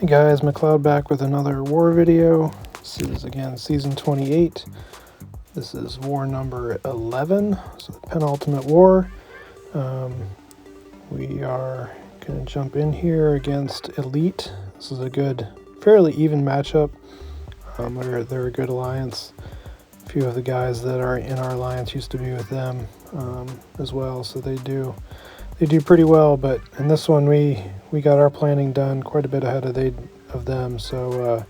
Hey guys, McLeod back with another war video. This is again season 28. This is war number 11, so the penultimate war. We are going to jump in here against Elite. This is a good, fairly even matchup. They're a good alliance. A few of the guys that are in our alliance used to be with them as well, so they do pretty well. But in this one, we got our planning done quite a bit ahead of them, so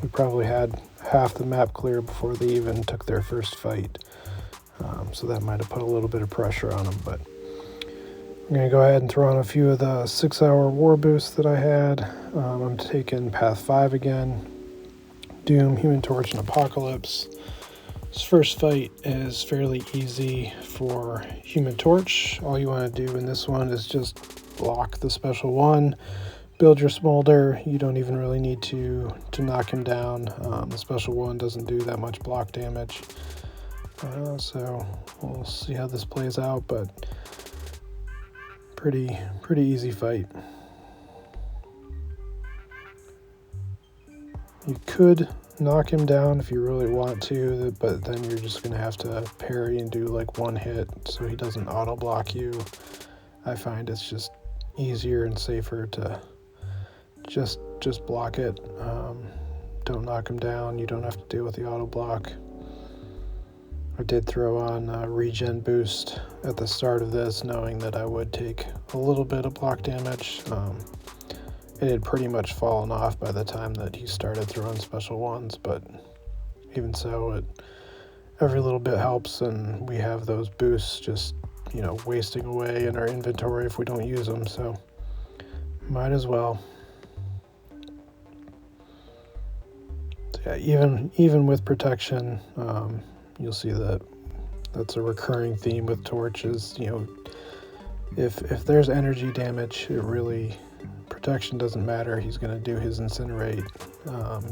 we probably had half the map clear before they even took their first fight. So that might have put a little bit of pressure on them, but I'm going to go ahead and throw on a few of the 6-hour war boosts that I had. I'm taking Path 5 again, Doom, Human Torch, and Apocalypse. This first fight is fairly easy for Human Torch. All you want to do in this one is just block the special one, build your smolder. You don't even really need to knock him down. The special one doesn't do that much block damage. So we'll see how this plays out, but pretty easy fight. You could knock him down if you really want to, but then you're just going to have to parry and do like one hit so he doesn't auto block you. I find it's just easier and safer to just block it. Don't knock him down. You don't have to deal with the auto block. I did throw on a regen boost at the start of this, knowing that I would take a little bit of block damage. It had pretty much fallen off by the time that he started throwing special ones, but even so, every little bit helps, and we have those boosts just, wasting away in our inventory if we don't use them, so might as well. So yeah, even with protection, you'll see that that's a recurring theme with torches. If there's energy damage, protection doesn't matter. He's going to do his incinerate.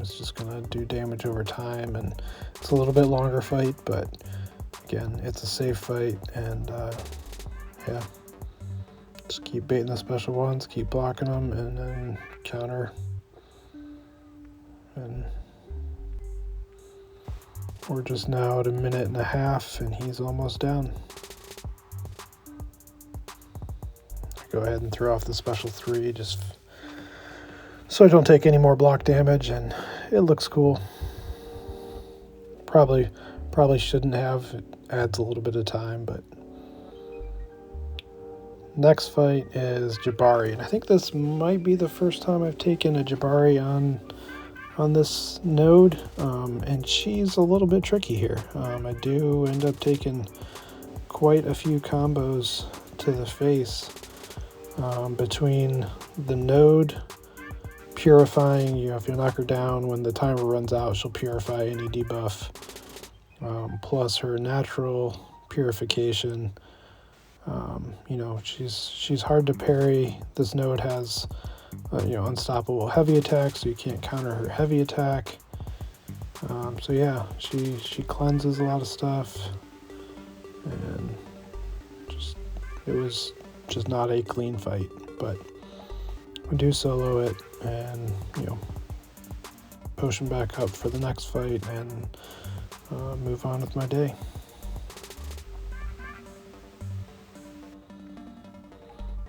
It's just going to do damage over time, and it's a little bit longer fight, but again, it's a safe fight, and yeah, just keep baiting the special ones, keep blocking them, and then counter. And we're just now at 1.5 minutes, and he's almost down. Go ahead and throw off the special 3 just so I don't take any more block damage, and it looks cool. Probably shouldn't have. It adds a little bit of time, but next fight is Jabari, and I think this might be the first time I've taken a Jabari on this node, and she's a little bit tricky here. I do end up taking quite a few combos to the face. Between the node purifying, if you knock her down, when the timer runs out, she'll purify any debuff, plus her natural purification. She's hard to parry. This node has unstoppable heavy attack, so you can't counter her heavy attack. So yeah, she cleanses a lot of stuff, and it was just not a clean fight, but we do solo it and potion back up for the next fight and move on with my day.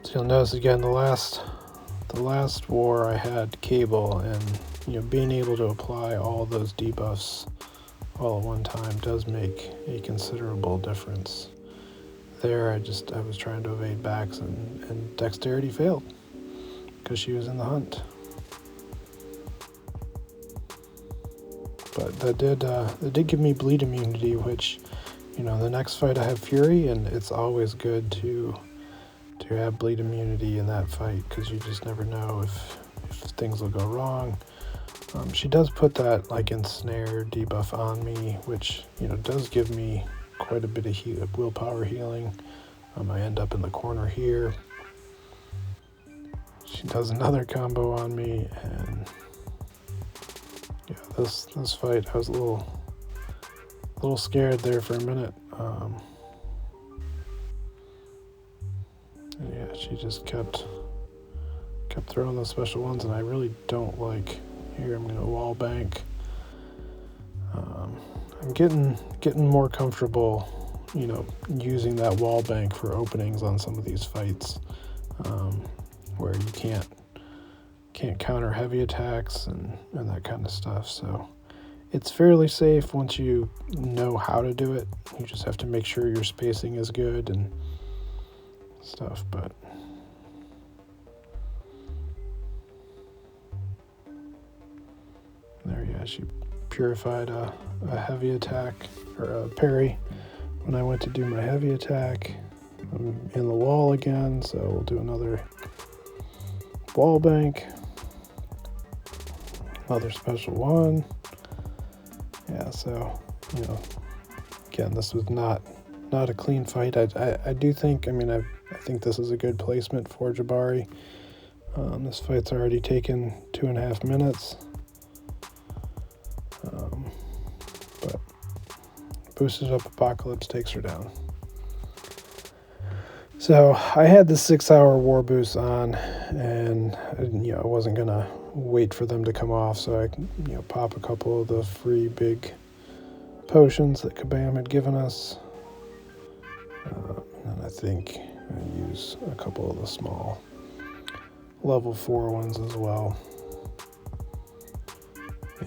So you'll notice again, the last war I had cable, and being able to apply all those debuffs all at one time does make a considerable difference. There, I was trying to evade backs, and dexterity failed because she was in the hunt. But that did give me bleed immunity, which the next fight I have Fury, and it's always good to have bleed immunity in that fight, because you just never know if things will go wrong. She does put that ensnare debuff on me, which does give me quite a bit of willpower healing. I end up in the corner here. She does another combo on me, and yeah, this fight I was a little scared there for a minute. And yeah, she just kept kept throwing those special ones, and I really don't like. Here, I'm going to wall bank. I'm getting more comfortable, using that wall bank for openings on some of these fights, where you can't counter heavy attacks and that kind of stuff. So it's fairly safe once you know how to do it. You just have to make sure your spacing is good and stuff. But there, yeah, she purified a heavy attack, or a parry, when I went to do my heavy attack. I'm in the wall again, so we'll do another wall bank. Another special one. Yeah, so, again, this was not a clean fight. I do think, I think this is a good placement for Jabari. This fight's already taken 2.5 minutes. But boosted up Apocalypse takes her down. So I had the 6-hour war boost on, and I wasn't gonna wait for them to come off, so I pop a couple of the free big potions that Kabam had given us, and I think I use a couple of the small level 4 ones as well.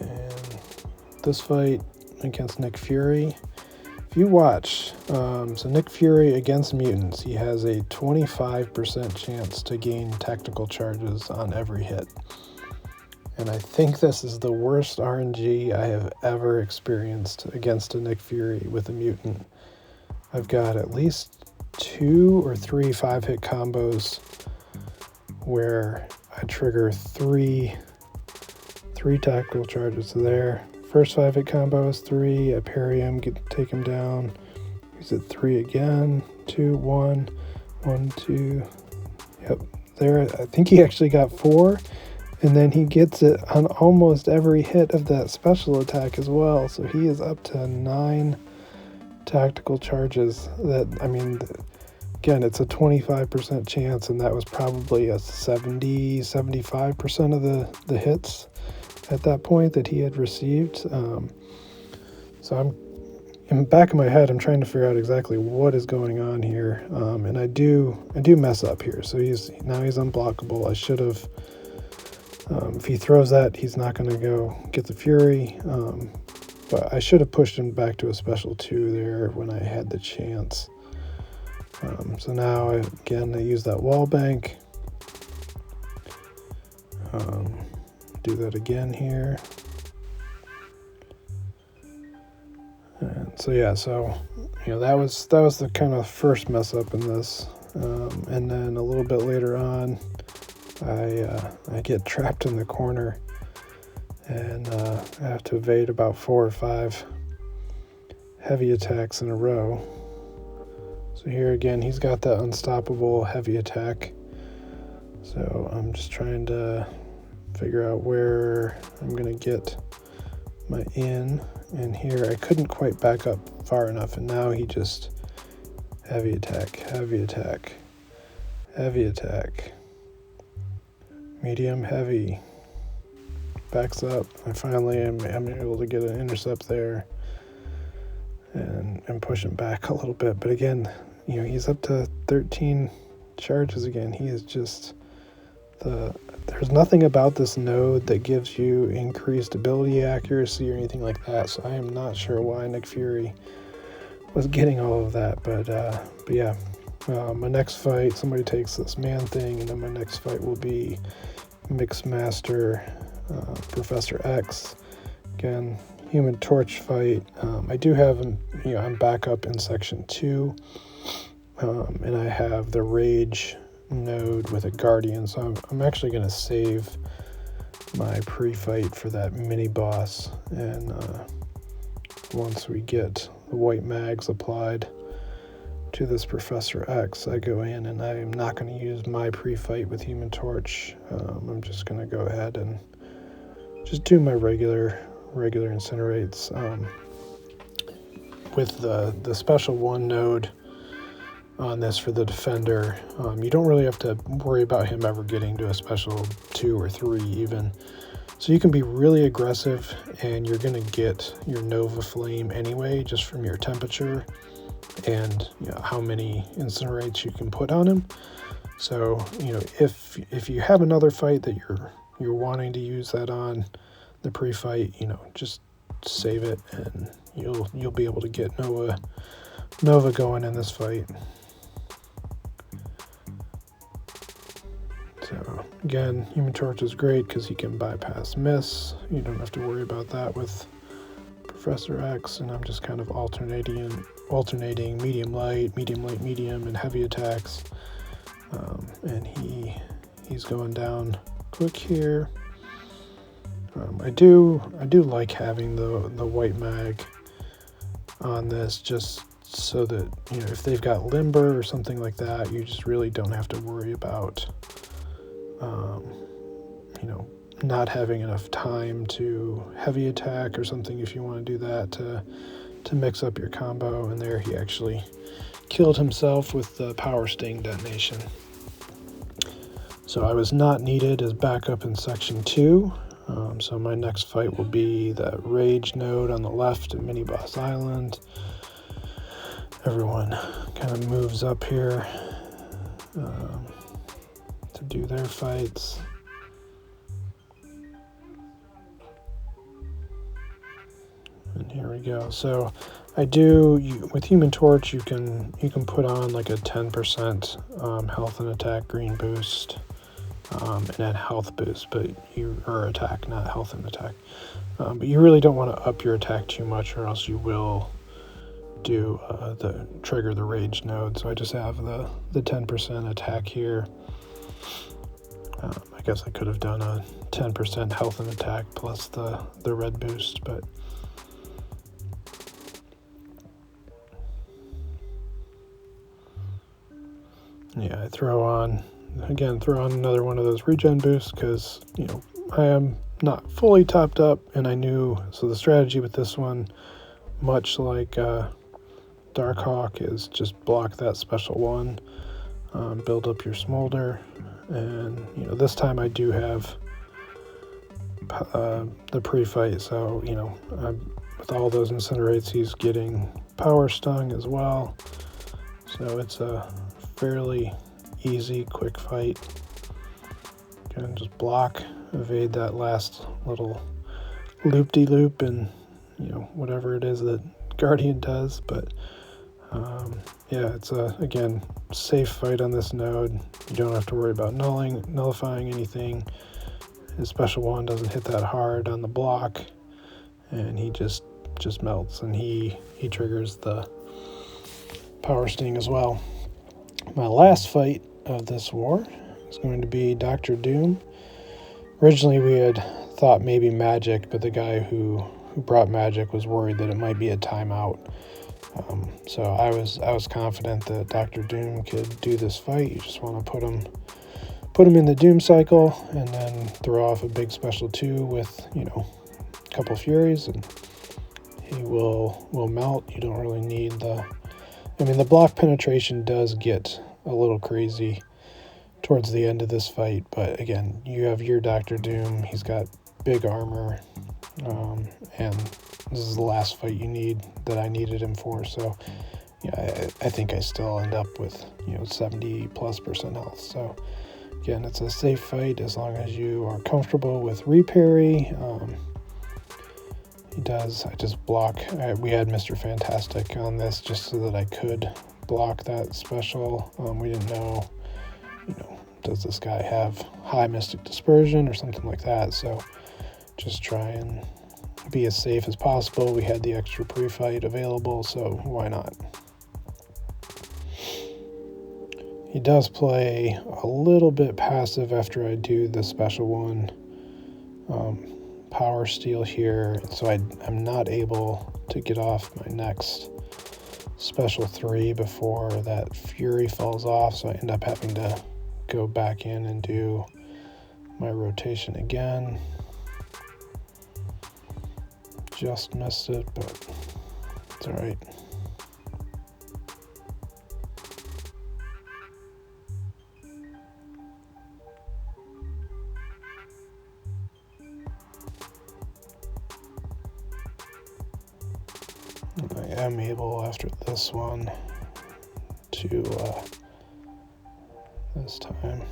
And this fight against Nick Fury, if you watch, so Nick Fury against mutants, he has a 25% chance to gain tactical charges on every hit. And I think this is the worst RNG I have ever experienced against a Nick Fury with a mutant. I've got at least 2 or 3 5-hit combos where I trigger three tactical charges there. First 5-hit combo is 3, I parry him, take him down. Use it 3 again, 2, 1, 1, 2. Yep, there, I think he actually got 4. And then he gets it on almost every hit of that special attack as well. So he is up to 9 tactical charges. Again, it's a 25% chance, and that was probably a 75% of the hits at that point that he had received. So I'm, in the back of my head, I'm trying to figure out exactly what is going on here. And I do mess up here. So he's unblockable. I should have... if he throws that, he's not going to go get the Fury. But I should have pushed him back to a special 2 there when I had the chance. So now, I use that wall bank. Do that again here. And so yeah, that was the kind of first mess up in this. And then a little bit later on, I get trapped in the corner, and I have to evade about 4 or 5 heavy attacks in a row. So here again, he's got that unstoppable heavy attack. So I'm just trying to figure out where I'm going to get my in. And here I couldn't quite back up far enough, and now he just heavy attack, heavy attack, heavy attack. Medium, heavy, backs up. I finally am able to get an intercept there and push him back a little bit. But again, he's up to 13 charges again. He is just there's nothing about this node that gives you increased ability accuracy or anything like that. So I am not sure why Nick Fury was getting all of that. But yeah, my next fight, somebody takes this man thing, and then my next fight will be Mixmaster Professor X. Again, Human Torch fight. I do have, I'm back up in section 2, and I have the Rage node with a Guardian, so I'm actually going to save my pre-fight for that mini boss, and once we get the white mags applied to this Professor X, I go in and I am not going to use my pre-fight with Human Torch. I'm just going to go ahead and just do my regular incinerates. With the special 1 node, on this for the defender. You don't really have to worry about him ever getting to a special 2 or 3 even. So you can be really aggressive, and you're going to get your Nova Flame anyway, just from your temperature and how many incinerates you can put on him. So if you have another fight that you're wanting to use that on the pre-fight, just save it, and you'll be able to get Nova going in this fight. So again, Human Torch is great because he can bypass miss. You don't have to worry about that with Professor X, and I'm just kind of alternating medium light, medium, and heavy attacks. And he's going down quick here. I do like having the white mag on this, just so that if they've got limber or something like that, you just really don't have to worry about not having enough time to heavy attack or something. If you want to do that to mix up your combo. And there he actually killed himself with the power sting detonation. So I was not needed as backup in section 2. So my next fight will be the Rage node on the left at Mini Boss Island. Everyone kind of moves up here to do their fights. And here we go. So I do, with Human Torch, you can put on like a 10% health and attack green boost. And then health boost, or attack, not health and attack. But you really don't want to up your attack too much, or else you will trigger the rage node. So I just have the 10% attack here. I guess I could have done a 10% health and attack plus the red boost, but yeah, I throw on another one of those regen boosts because I am not fully topped up, and I knew, so the strategy with this one, much like Darkhawk, is just block that special one, build up your smolder, and this time I do have the pre-fight, so with all those incinerates, he's getting power stung as well, so it's a fairly easy, quick fight. Can just block, evade that last little loop-de-loop, and whatever it is that Guardian does. But yeah, it's again, safe fight on this node. You don't have to worry about nullifying anything. His special one doesn't hit that hard on the block, and he just melts, and he triggers the power sting as well. My last fight of this war is going to be Dr. Doom. Originally we had thought maybe Magic, but the guy who brought Magic was worried that it might be a timeout. So I was confident that Dr. Doom could do this fight. You just want to put him in the Doom cycle, and then throw off a big special 2 with a couple Furies, and he will melt. You don't really need the block penetration does get a little crazy towards the end of this fight, but again, you have your Dr. Doom. He's got big armor, and this is the last fight that I needed him for, so yeah, I think I still end up with 70+% health. So again, it's a safe fight as long as you are comfortable with reparry. I just block. We had Mr. Fantastic on this just so that I could block that special. We didn't know, does this guy have high Mystic Dispersion or something like that? So just try and be as safe as possible. We had the extra pre-fight available, so why not? He does play a little bit passive after I do the special one. Power steal here, so I'm not able to get off my next special 3 before that Fury falls off, so I end up having to go back in and do my rotation again. Just missed it, but it's alright. I am able, after this one, to this time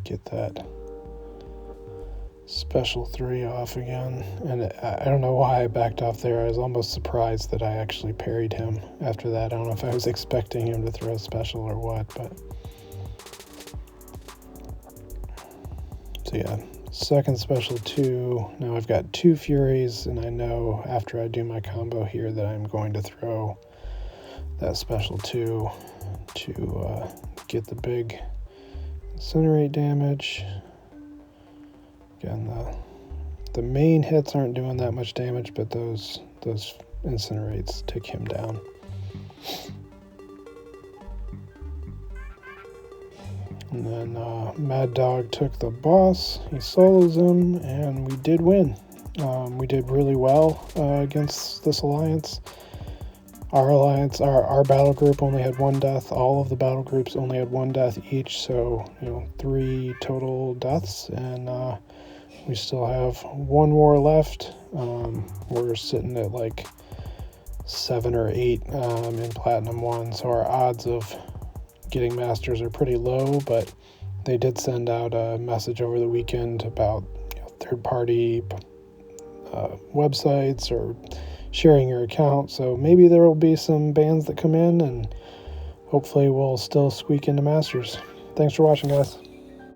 get that special 3 off again. And I don't know why I backed off there. I was almost surprised that I actually parried him after that. I don't know if I was expecting him to throw special or what, but so yeah, second special 2. Now I've got 2 Furies, and I know after I do my combo here that I'm going to throw that special 2 to get the big incinerate damage. Again, the main hits aren't doing that much damage, but those incinerates take him down. And then Mad Dog took the boss, he solos him, and we did win. We did really well against this alliance. Our battle group only had 1 death. All of the battle groups only had 1 death each, so 3 total deaths, and we still have 1 more left. We're sitting at like 7 or 8 in Platinum 1, so our odds of getting Masters are pretty low, but they did send out a message over the weekend about third-party websites or sharing your account, so maybe there will be some bans that come in, and hopefully we'll still squeak into Masters. Thanks for watching, guys.